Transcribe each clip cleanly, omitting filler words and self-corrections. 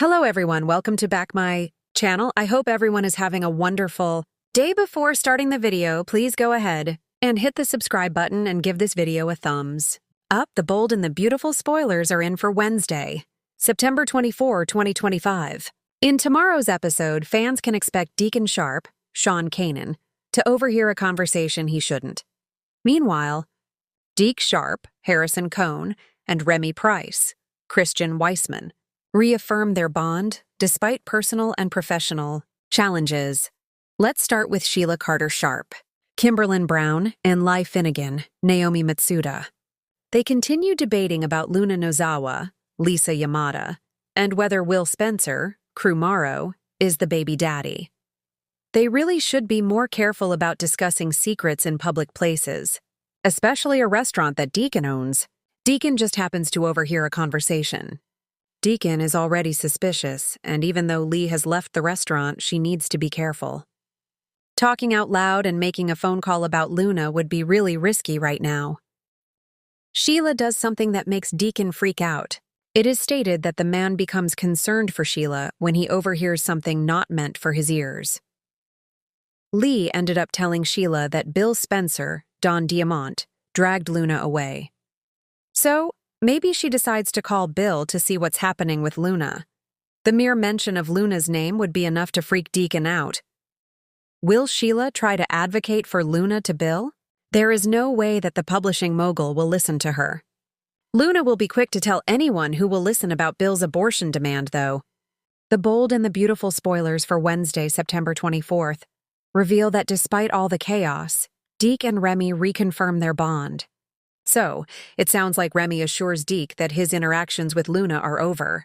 Hello everyone, welcome to back my channel. I hope everyone is having a wonderful day. Before starting the video, please go ahead and hit the subscribe button and give this video a thumbs up. The bold and the beautiful spoilers are in for Wednesday, September 24, 2025. In tomorrow's episode, fans can expect Deacon Sharp, Sean Kanan, to overhear a conversation he shouldn't. Meanwhile, Deke Sharp, Harrison Cohn, and Remy Price, Christian Weissman, reaffirm their bond despite personal and professional challenges. Let's start with Sheila Carter Sharp, Kimberlyn Brown, and Lai Finnegan, Naomi Matsuda. They continue debating about Luna Nozawa, Lisa Yamada, and whether Will Spencer, Crew Morrow, is the baby daddy. They really should be more careful about discussing secrets in public places, especially a restaurant that Deacon owns. Deacon just happens to overhear a conversation. Deacon is already suspicious, and even though Lee has left the restaurant, she needs to be careful. Talking out loud and making a phone call about Luna would be really risky right now. Sheila does something that makes Deacon freak out. It is stated that the man becomes concerned for Sheila when he overhears something not meant for his ears. Lee ended up telling Sheila that Bill Spencer, Don Diamont, dragged Luna away. So, maybe she decides to call Bill to see what's happening with Luna. The mere mention of Luna's name would be enough to freak Deacon out. Will Sheila try to advocate for Luna to Bill? There is no way that the publishing mogul will listen to her. Luna will be quick to tell anyone who will listen about Bill's abortion demand, though. The bold and the beautiful spoilers for Wednesday, September 24th, reveal that despite all the chaos, Deke and Remy reconfirm their bond. So, it sounds like Remy assures Deke that his interactions with Luna are over.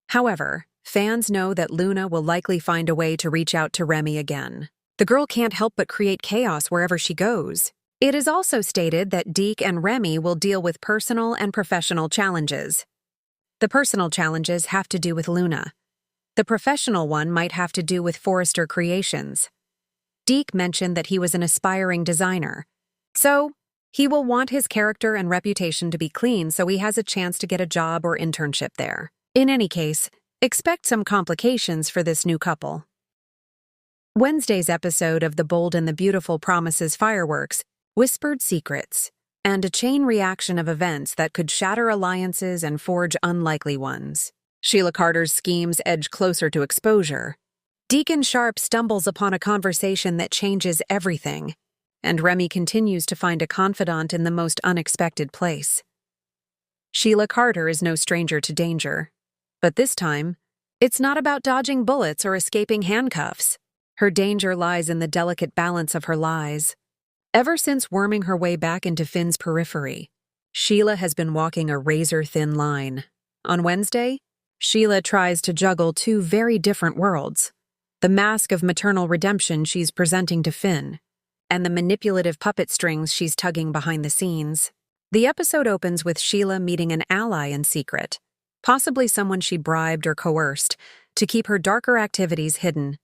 However, fans know that Luna will likely find a way to reach out to Remy again. The girl can't help but create chaos wherever she goes. It is also stated that Deke and Remy will deal with personal and professional challenges. The personal challenges have to do with Luna. The professional one might have to do with Forrester Creations. Deke mentioned that he was an aspiring designer. So, he will want his character and reputation to be clean so he has a chance to get a job or internship there. In any case, expect some complications for this new couple. Wednesday's episode of The Bold and the Beautiful promises fireworks, whispered secrets, and a chain reaction of events that could shatter alliances and forge unlikely ones. Sheila Carter's schemes edge closer to exposure. Deacon Sharp stumbles upon a conversation that changes everything, and Remy continues to find a confidant in the most unexpected place. Sheila Carter is no stranger to danger, but this time, it's not about dodging bullets or escaping handcuffs. Her danger lies in the delicate balance of her lies. Ever since worming her way back into Finn's periphery, Sheila has been walking a razor-thin line. On Wednesday, Sheila tries to juggle two very different worlds: the mask of maternal redemption she's presenting to Finn, and the manipulative puppet strings she's tugging behind the scenes. The episode opens with Sheila meeting an ally in secret, possibly someone she bribed or coerced, to keep her darker activities hidden.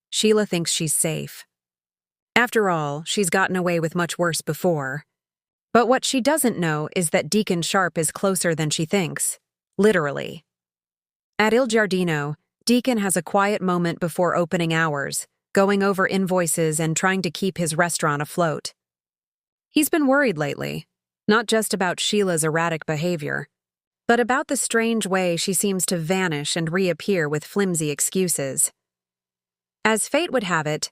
Sheila thinks she's safe. After all, she's gotten away with much worse before. But what she doesn't know is that Deacon Sharp is closer than she thinks. Literally. At Il Giardino, Deacon has a quiet moment before opening hours, going over invoices and trying to keep his restaurant afloat. He's been worried lately, not just about Sheila's erratic behavior, but about the strange way she seems to vanish and reappear with flimsy excuses. As fate would have it,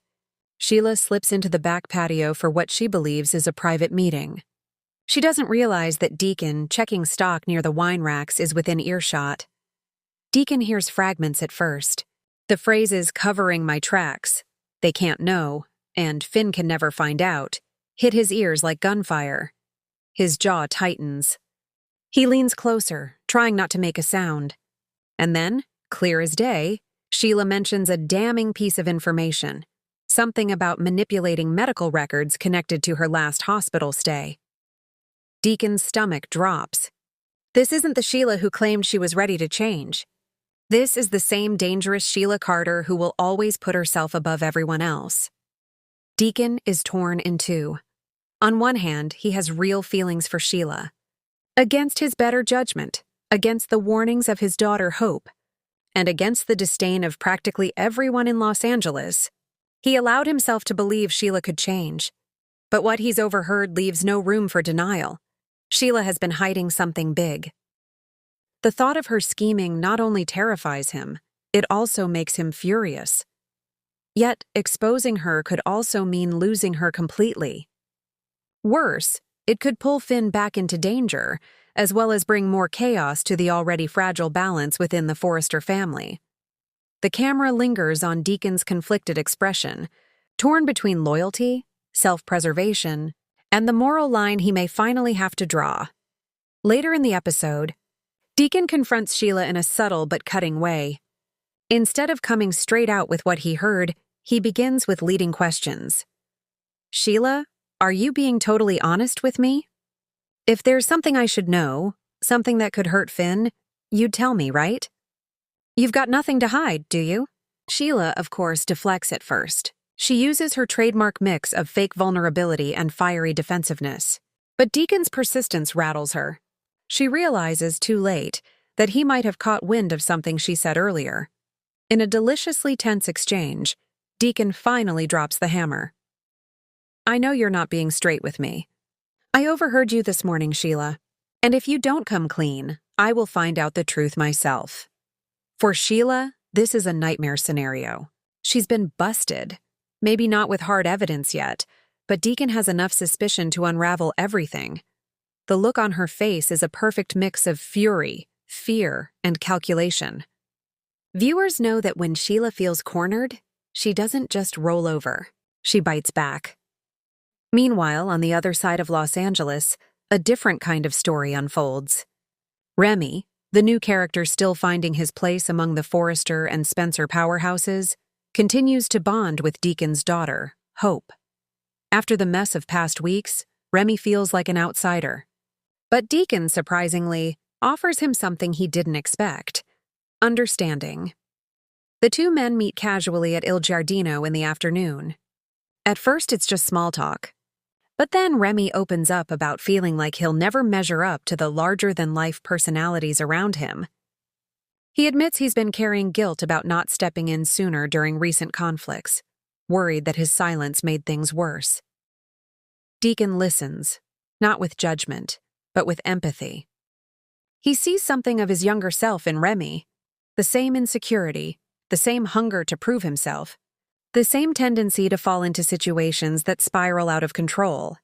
Sheila slips into the back patio for what she believes is a private meeting. She doesn't realize that Deacon, checking stock near the wine racks, is within earshot. Deacon hears fragments at first. The phrases "covering my tracks," "they can't know," and "Finn can never find out," hit his ears like gunfire. His jaw tightens. He leans closer, trying not to make a sound. And then, clear as day, Sheila mentions a damning piece of information. Something about manipulating medical records connected to her last hospital stay. Deacon's stomach drops. This isn't the Sheila who claimed she was ready to change. This is the same dangerous Sheila Carter who will always put herself above everyone else. Deacon is torn in two. On one hand, he has real feelings for Sheila. Against his better judgment, against the warnings of his daughter Hope, and against the disdain of practically everyone in Los Angeles, he allowed himself to believe Sheila could change. But what he's overheard leaves no room for denial. Sheila has been hiding something big. The thought of her scheming not only terrifies him, it also makes him furious. Yet, exposing her could also mean losing her completely. Worse, it could pull Finn back into danger, as well as bring more chaos to the already fragile balance within the Forrester family. The camera lingers on Deacon's conflicted expression, torn between loyalty, self-preservation, and the moral line he may finally have to draw. Later in the episode, Deacon confronts Sheila in a subtle but cutting way. Instead of coming straight out with what he heard, he begins with leading questions. "Sheila, are you being totally honest with me? If there's something I should know, something that could hurt Finn, you'd tell me, right? You've got nothing to hide, do you?" Sheila, of course, deflects at first. She uses her trademark mix of fake vulnerability and fiery defensiveness. But Deacon's persistence rattles her. She realizes too late that he might have caught wind of something she said earlier. In a deliciously tense exchange, Deacon finally drops the hammer. "I know you're not being straight with me. I overheard you this morning, Sheila, and if you don't come clean, I will find out the truth myself." For Sheila, this is a nightmare scenario. She's been busted, maybe not with hard evidence yet, but Deacon has enough suspicion to unravel everything. The look on her face is a perfect mix of fury, fear, and calculation. Viewers know that when Sheila feels cornered, she doesn't just roll over, she bites back. Meanwhile, on the other side of Los Angeles, a different kind of story unfolds. Remy, the new character still finding his place among the Forrester and Spencer powerhouses, continues to bond with Deacon's daughter, Hope. After the mess of past weeks, Remy feels like an outsider. But Deacon, surprisingly, offers him something he didn't expect: understanding. The two men meet casually at Il Giardino in the afternoon. At first, it's just small talk. But then Remy opens up about feeling like he'll never measure up to the larger-than-life personalities around him. He admits he's been carrying guilt about not stepping in sooner during recent conflicts, worried that his silence made things worse. Deacon listens, not with judgment, but with empathy. He sees something of his younger self in Remy, the same insecurity, the same hunger to prove himself, the same tendency to fall into situations that spiral out of control.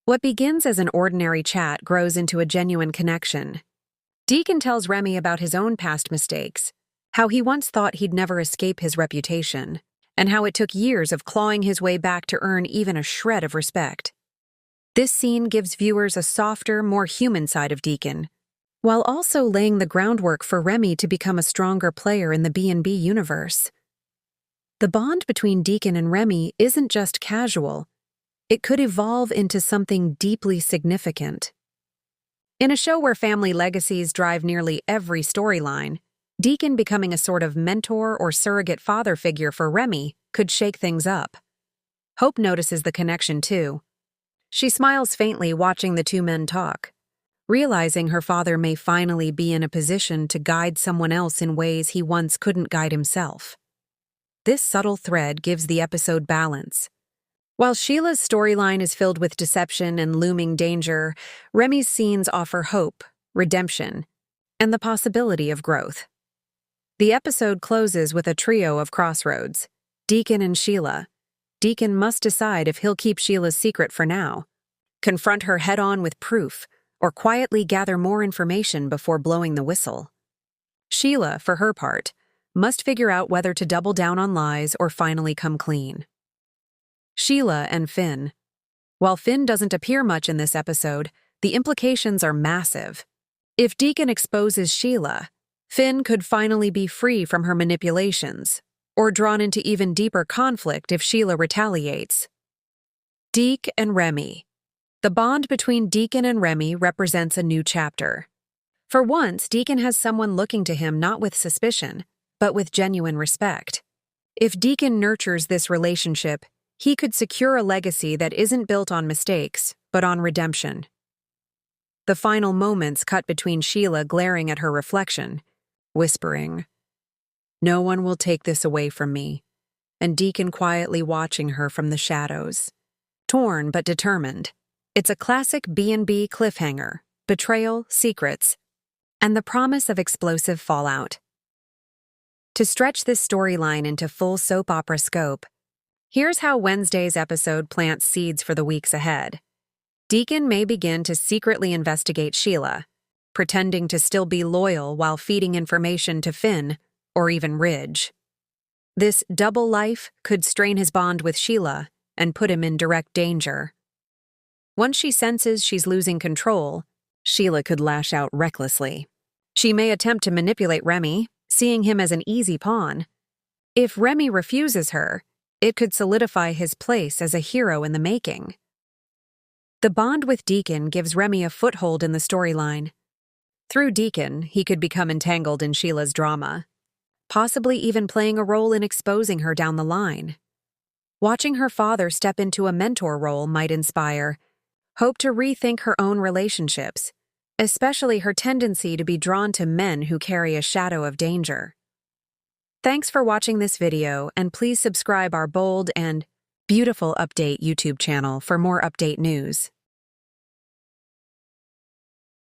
What begins as an ordinary chat grows into a genuine connection. Deacon tells Remy about his own past mistakes, how he once thought he'd never escape his reputation, and how it took years of clawing his way back to earn even a shred of respect. This scene gives viewers a softer, more human side of Deacon, while also laying the groundwork for Remy to become a stronger player in the B&B universe. The bond between Deacon and Remy isn't just casual. It could evolve into something deeply significant. In a show where family legacies drive nearly every storyline, Deacon becoming a sort of mentor or surrogate father figure for Remy could shake things up. Hope notices the connection too. She smiles faintly watching the two men talk, realizing her father may finally be in a position to guide someone else in ways he once couldn't guide himself. This subtle thread gives the episode balance. While Sheila's storyline is filled with deception and looming danger, Remy's scenes offer hope, redemption, and the possibility of growth. The episode closes with a trio of crossroads: Deacon and Sheila. Deacon must decide if he'll keep Sheila's secret for now, confront her head-on with proof, or quietly gather more information before blowing the whistle. Sheila, for her part, must figure out whether to double down on lies or finally come clean. Sheila and Finn. While Finn doesn't appear much in this episode, the implications are massive. If Deacon exposes Sheila, Finn could finally be free from her manipulations, or drawn into even deeper conflict if Sheila retaliates. Deke and Remy. The bond between Deacon and Remy represents a new chapter. For once, Deacon has someone looking to him not with suspicion, but with genuine respect. If Deacon nurtures this relationship, he could secure a legacy that isn't built on mistakes, but on redemption. The final moments cut between Sheila glaring at her reflection, whispering, No one will take this away from me. And Deacon quietly watching her from the shadows. Torn but determined. It's a classic B&B cliffhanger, betrayal, secrets, and the promise of explosive fallout. To stretch this storyline into full soap opera scope, here's how Wednesday's episode plants seeds for the weeks ahead. Deacon may begin to secretly investigate Sheila, pretending to still be loyal while feeding information to Finn or even Ridge. This double life could strain his bond with Sheila and put him in direct danger. Once she senses she's losing control, Sheila could lash out recklessly. She may attempt to manipulate Remy, seeing him as an easy pawn. If Remy refuses her, it could solidify his place as a hero in the making. The bond with Deacon gives Remy a foothold in the storyline. Through Deacon, he could become entangled in Sheila's drama, possibly even playing a role in exposing her down the line. Watching her father step into a mentor role might inspire Hope to rethink her own relationships, especially her tendency to be drawn to men who carry a shadow of danger. Thanks for watching this video, and please subscribe our bold and beautiful update YouTube channel for more update news.